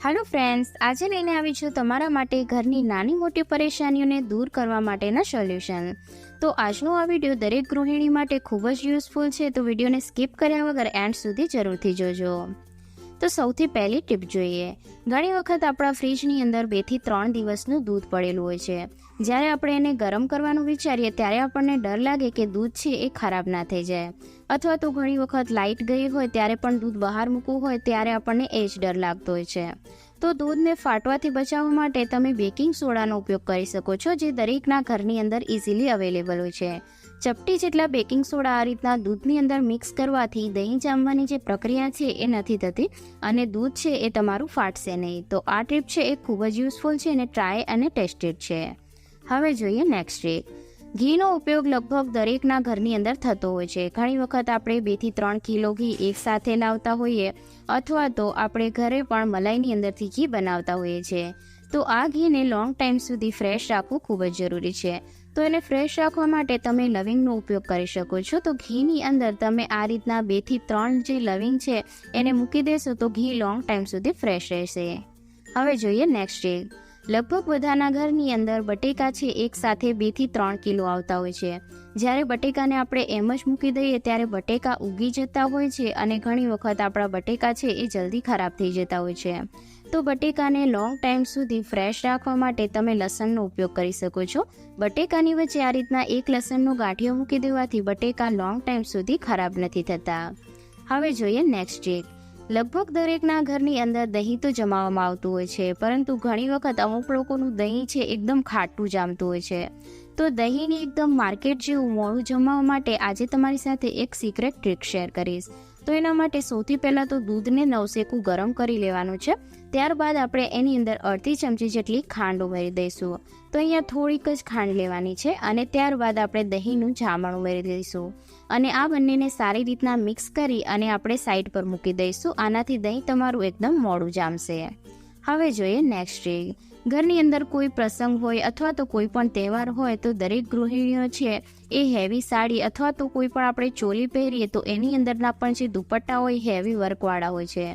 Hello friends, આજે લઈને આવી છું તમારા માટે ઘરની નાની મોટી પરેશાનીઓને દૂર કરવા માટેના સોલ્યુશન. તો આજનો આ વિડીયો દરેક ગૃહિણી માટે ખૂબ જ યુઝફુલ છે, તો વિડીયોને સ્કીપ કર્યા વગર એન્ડ સુધી જરૂરથી જોજો. તો સૌથી પહેલી ટીપ જોઈએ. ઘણી વખત આપણા ફ્રીજની અંદર 2 થી 3 દિવસનું દૂધ પડેલું હોય છે. જ્યારે આપણે એને ગરમ કરવાનું વિચારીએ ત્યારે આપણને ડર લાગે કે દૂધ છે એ ખરાબ ના થઈ જાય, અથવા તો ઘણી વખત લાઇટ ગઈ હોય ત્યારે પણ દૂધ બહાર મૂકવું હોય ત્યારે આપણને એ જ ડર લાગતો હોય છે. તો દૂધને ફાટવાથી બચાવવા માટે તમે બેકિંગ સોડાનો ઉપયોગ કરી શકો છો, જે દરેકના ઘરની અંદર ઇઝીલી અવેલેબલ હોય છે. ચપટી જેટલા બેકિંગ સોડા આ રીતના દૂધની અંદર મિક્સ કરવાથી દહીં જામવાની જે પ્રક્રિયા છે એ નથી થતી અને દૂધ છે એ તમારું ફાટશે નહીં. તો આ ટીપ છે એ ખૂબ જ યુઝફુલ છે અને ટ્રાય અને ટેસ્ટેડ છે. હવે જોઈએ નેક્સ્ટ ટીપ. ઘીનો ઉપયોગ લગભગ દરેકના ઘરની અંદર થતો હોય છે. ઘણી વખત આપણે 2 થી 3 કિલો ઘી એકસાથે લાવતા હોઈએ, અથવા તો આપણે ઘરે પણ મલાઈની અંદરથી ઘી બનાવતા હોઈએ છીએ. તો આ ઘીને લોંગ ટાઈમ સુધી ફ્રેશ રાખવું ખૂબ જ જરૂરી છે. તો એને ફ્રેશ રાખવા માટે તમે લવિંગનો ઉપયોગ કરી શકો છો. તો ઘીની અંદર તમે આ રીતના 2 થી 3 જે લવિંગ છે એને મૂકી દેશો તો ઘી લોંગ ટાઈમ સુધી ફ્રેશ રહેશે. હવે જોઈએ નેક્સ્ટ ટીપ. લગભગ બધાના ઘરની અંદર બટેકા છે એક સાથે 2 થી 3 કિલો આવતા હોય છે. જ્યારે બટેકાને આપણે એમ જ મૂકી દઈએ ત્યારે બટેકા ઉગી જતા હોય છે અને ઘણી વખત આપણા બટેકા છે એ જલ્દી ખરાબ થઈ જતા હોય છે. તો બટેકાને લોંગ ટાઈમ સુધી ફ્રેશ રાખવા માટે તમે લસણનો ઉપયોગ કરી શકો છો. બટેકાની વચ્ચે આ રીતના એક લસણનો ગાંઠિયો મૂકી દેવાથી બટેકા લોંગ ટાઈમ સુધી ખરાબ નથી થતા. હવે જોઈએ નેક્સ્ટ ટીપ. લગભગ દરેકના ઘરની અંદર દહીં તો જમાવવામાં આવતું હોય છે, પરંતુ ઘણી વખત અમુક લોકોનું દહીં છે એકદમ ખાટું જામતું હોય છે. તો દહીંની એકદમ માર્કેટ જેવું મોડું જમાવવા માટે આજે તમારી સાથે એક સિક્રેટ ટ્રીક શેર કરીશ. તો એના માટે સૌથી પહેલાં તો દૂધને નવસેકું ગરમ કરી લેવાનું છે. ત્યારબાદ આપણે એની અંદર અડધી ચમચી જેટલી ખાંડ ઉમેરી દઈશું. તો અહીંયા થોડીક જ ખાંડ લેવાની છે અને ત્યારબાદ આપણે દહીંનું જામણ ઉમેરી દઈશું અને આ બંનેને સારી રીતના મિક્સ કરી અને આપણે સાઈડ પર મૂકી દઈશું. આનાથી દહીં તમારું એકદમ મોડું જામશે. હવે જોઈએ નેક્સ્ટ ટીપ. ઘરની અંદર કોઈ પ્રસંગ હોય અથવા તો કોઈ પણ તહેવાર હોય તો દરેક ગૃહિણીઓ છે એ હેવી સાડી અથવા તો કોઈ પણ આપણે ચોલી પહેરીએ તો એની અંદરના પણ જે દુપટ્ટા હોય હેવી વર્કવાળા હોય છે.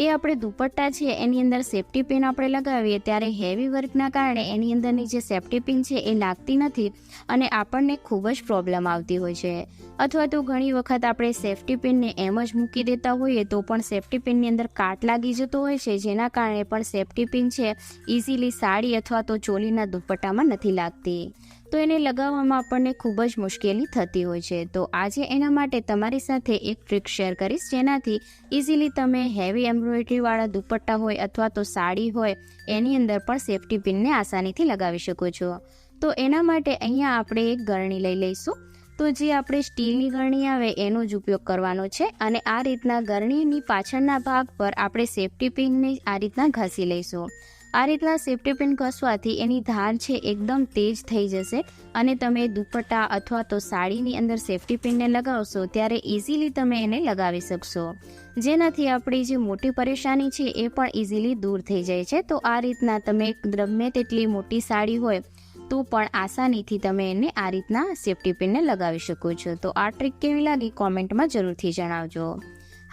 એ આપણે દુપટ્ટા છે એની અંદર સેફ્ટી પિન આપણે લગાવીએ ત્યારે હેવી વર્કના કારણે એની અંદરની જે સેફ્ટી પિન છે એ લાગતી નથી અને આપણને ખૂબ જ પ્રોબ્લેમ આવતી હોય છે. અથવા તો ઘણી વખત આપણે સેફ્ટી પિનને એમ જ મૂકી દેતા હોઈએ તો પણ સેફ્ટી પિનની અંદર કાટ લાગી જતો હોય છે, જેના કારણે પણ સેફ્ટી પિન છે ઇઝીલી સાડી અથવા તો ચોલીના દુપટ્ટામાં નથી લાગતી. તો એને લગાવવામાં આપણને ખૂબ જ મુશ્કેલી થતી હોય છે. તો આજે એના માટે તમારી સાથે એક ટ્રીક શેર કરીશ, જેનાથી ઇઝીલી તમે હેવી એમ્બ્રોઇડરીવાળા દુપટ્ટા હોય અથવા તો સાડી હોય એની અંદર પણ સેફ્ટી પિનને આસાનીથી લગાવી શકો છો. તો એના માટે અહીંયા આપણે એક ગરણી લઈ લઈશું. તો જે આપણે સ્ટીલની ગરણી આવે એનો જ ઉપયોગ કરવાનો છે અને આ રીતના ગરણીની પાછળના ભાગ પર આપણે સેફ્ટી પિનને આ રીતના ઘસી લઈશું. આ રીતના સેફ્ટી પિન ઘસવાથી એની ધાર છે એકદમ તેજ થઈ જશે અને તમે દુપટ્ટા અથવા તો સાડીની અંદર સેફ્ટી પિનને લગાવશો ત્યારે ઇઝીલી તમે એને લગાવી શકશો, જેનાથી આપણી જે મોટી પરેશાની છે એ પણ ઇઝીલી દૂર થઈ જાય છે. તો આ રીતના તમે ગમે તેટલી મોટી સાડી હોય તો પણ આસાનીથી તમે એને આ રીતના સેફ્ટી પિનને લગાવી શકો છો. તો આ ટ્રીક કેવી લાગી કોમેન્ટમાં જરૂરથી જણાવજો.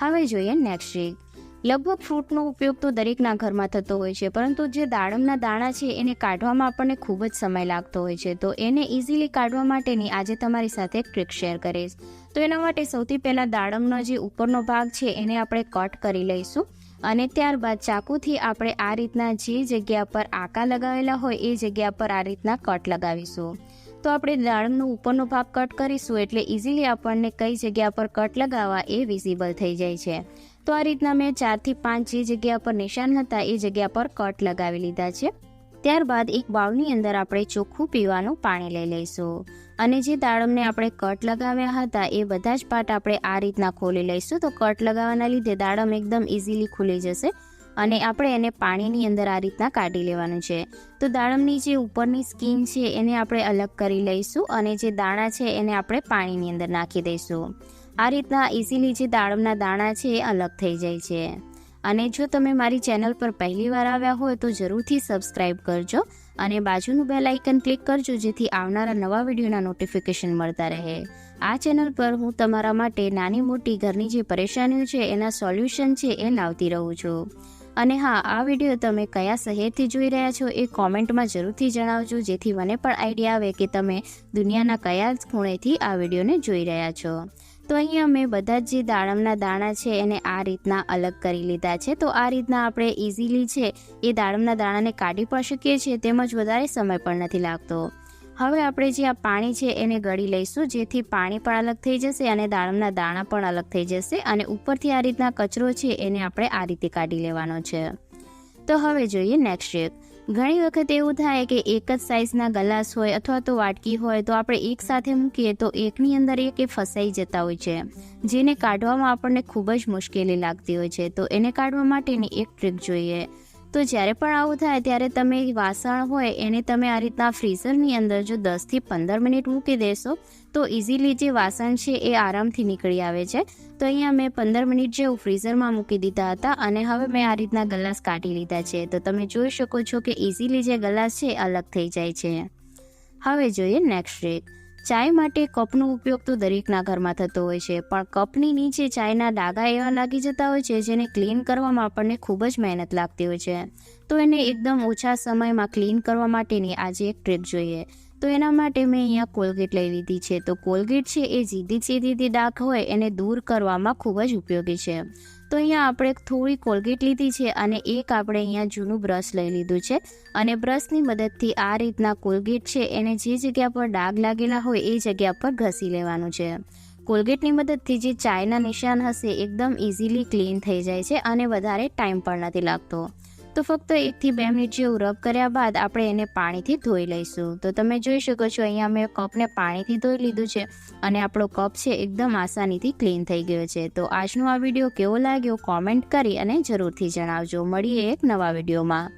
હવે જોઈએ નેક્સ્ટ ટ્રીક. લગભગ ફ્રૂટનો ઉપયોગ તો દરેકના ઘરમાં થતો હોય છે, પરંતુ જે દાડમના દાણા છે એને કાઢવામાં આપણને ખૂબ જ સમય લાગતો હોય છે. તો એને ઇઝીલી કાઢવા માટેની આજે તમારી સાથે એક ટ્રીક શેર કરીશ. તો એના માટે સૌથી પહેલાં દાડમનો જે ઉપરનો ભાગ છે એને આપણે કટ કરી લઈશું અને ત્યારબાદ ચાકુથી આપણે આ રીતના જે જગ્યા પર આકા લગાવેલા હોય એ જગ્યા પર આ રીતના કટ લગાવીશું. તો આપણે દાડમનો ઉપરનો ભાગ કટ કરીશું એટલે ઇઝીલી આપણને કઈ જગ્યા પર કટ લગાવવા એ વિઝિબલ થઈ જાય છે. તો આ રીતના મેં 4 થી 5 જે જગ્યા પર નિશાન હતા એ જગ્યા પર કટ લગાવી લીધા છે. ત્યારબાદ એક બાઉલની અંદર આપણે ચોખ્ખું પીવાનું પાણી લઈ લઈશું અને જે દાડમને આપણે કટ લગાવ્યા હતા એ બધા જ પાર્ટ આપણે આ રીતના ખોલી લઈશું. તો કટ લગાવવાના લીધે દાડમ એકદમ ઇઝીલી ખુલી જશે અને આપણે એને પાણીની અંદર આ રીતના કાઢી લેવાનું છે. તો દાડમની જે ઉપરની સ્કીન છે એને આપણે અલગ કરી લઈશું અને જે દાણા છે એને આપણે પાણીની અંદર નાખી દઈશું. આ રીતના ઇઝીલી જે દાડમના દાણા છે એ અલગ થઈ જાય છે. અને જો તમે મારી ચેનલ પર પહેલી વાર આવ્યા હોય તો જરૂરથી સબસ્ક્રાઈબ કરજો અને બાજુનું બેલ આઇકન ક્લિક કરજો, જેથી આવનારા નવા વિડીયોના નોટિફિકેશન મળતા રહે. આ ચેનલ પર હું તમારા માટે નાની મોટી ઘરની જે પરેશાનીઓ છે એના સોલ્યુશન છે એ લાવતી રહું છું. અને હા, આ વિડીયો તમે કયા શહેરથી જોઈ રહ્યા છો એ કોમેન્ટમાં જરૂરથી જણાવજો, જેથી મને પણ આઈડિયા આવે કે તમે દુનિયાના કયા ખૂણેથી આ વિડીયોને જોઈ રહ્યા છો. તો અહીંયા મેં બધા જ જે દાડમના દાણા છે એને આ રીતના અલગ કરી લીધા છે. તો આ રીતના આપણે ઇઝીલી છે એ દાડમના દાણાને કાઢી પણ શકીએ છીએ, તેમજ વધારે સમય પણ નથી લાગતો. હવે આપણે જે આ પાણી છે એને ગળી લઈશું, જેથી પાણી પણ અલગ થઈ જશે અને દાડમના દાણા પણ અલગ થઈ જશે. અને ઉપરથી આ રીતના કચરો છે એને આપણે આ રીતે કાઢી લેવાનો છે. તો હવે જોઈએ નેક્સ્ટ સ્ટેપ. ઘણી વખત એવું થાય કે એક જ સાઇઝના ગ્લાસ હોય અથવા તો વાટકી હોય, તો આપણે એક સાથે મૂકીએ તો એકની અંદર એક એ ફસાઈ જતા હોય છે, જેને કાઢવામાં આપણને ખૂબ જ મુશ્કેલી લાગતી હોય છે. તો એને કાઢવા માટેની એક ટ્રીક જોઈએ. તો જ્યારે પણ આવું થાય ત્યારે તમે વાસણ હોય એને તમે આ રીતના ફ્રીઝરની અંદર જો 10 થી 15 મિનિટ મૂકી દેશો તો ઇઝીલી જે વાસણ છે એ આરામથી નીકળી આવે છે. તો અહીંયા મેં 15 મિનિટ જેવું ફ્રીઝરમાં મૂકી દીધા હતા અને હવે મેં આ રીતના ગ્લાસ કાઢી લીધા છે. તો તમે જોઈ શકો છો કે ઇઝીલી જે ગ્લાસ છે અલગ થઈ જાય છે. હવે જોઈએ નેક્સ્ટ ટ્રીક. ચાય માટે કપનો ઉપયોગ તો દરેકના ઘરમાં થતો હોય છે, પણ કપની નીચે ચાયના ડાઘા એવા લાગી જતા હોય છે જેને ક્લીન કરવામાં આપણને ખૂબ જ મહેનત લાગતી હોય છે. તો એને એકદમ ઓછા સમયમાં ક્લીન કરવા માટેની આજે એક ટ્રીક જોઈએ. તો એના માટે મેં અહીંયા કોલગેટ લઈ લીધી છે. તો કોલગેટ છે એ સીધી ડાઘ હોય એને દૂર કરવામાં ખૂબ જ ઉપયોગી છે. તો અહીંયા આપણે થોડી કોલગેટ લીધી છે અને એક આપણે અહીંયા જૂનું બ્રશ લઈ લીધું છે અને બ્રશની મદદથી આ રીતના કોલગેટ છે એને જે જગ્યા પર ડાઘ લાગેલા હોય એ જગ્યા પર ઘસી લેવાનું છે. કોલગેટની મદદથી જે ચાયના નિશાન હશે એકદમ ઇઝીલી ક્લીન થઈ જાય છે અને વધારે ટાઈમ પણ નથી લાગતો. તો ફક્ત 1 થી 2 મિનિટ જેવું રબ કર્યા બાદ આપણે એને પાણીથી ધોઈ લઈશું. તો તમે જોઈ શકો છો અહીંયા મેં કપને પાણીથી ધોઈ લીધું છે અને આપણો કપ છે એકદમ આસાનીથી ક્લીન થઈ ગયો છે. તો આજનો આ વિડીયો કેવો લાગ્યો કોમેન્ટ કરી અને જરૂરથી જણાવજો. મળીએ એક નવા વિડીયોમાં.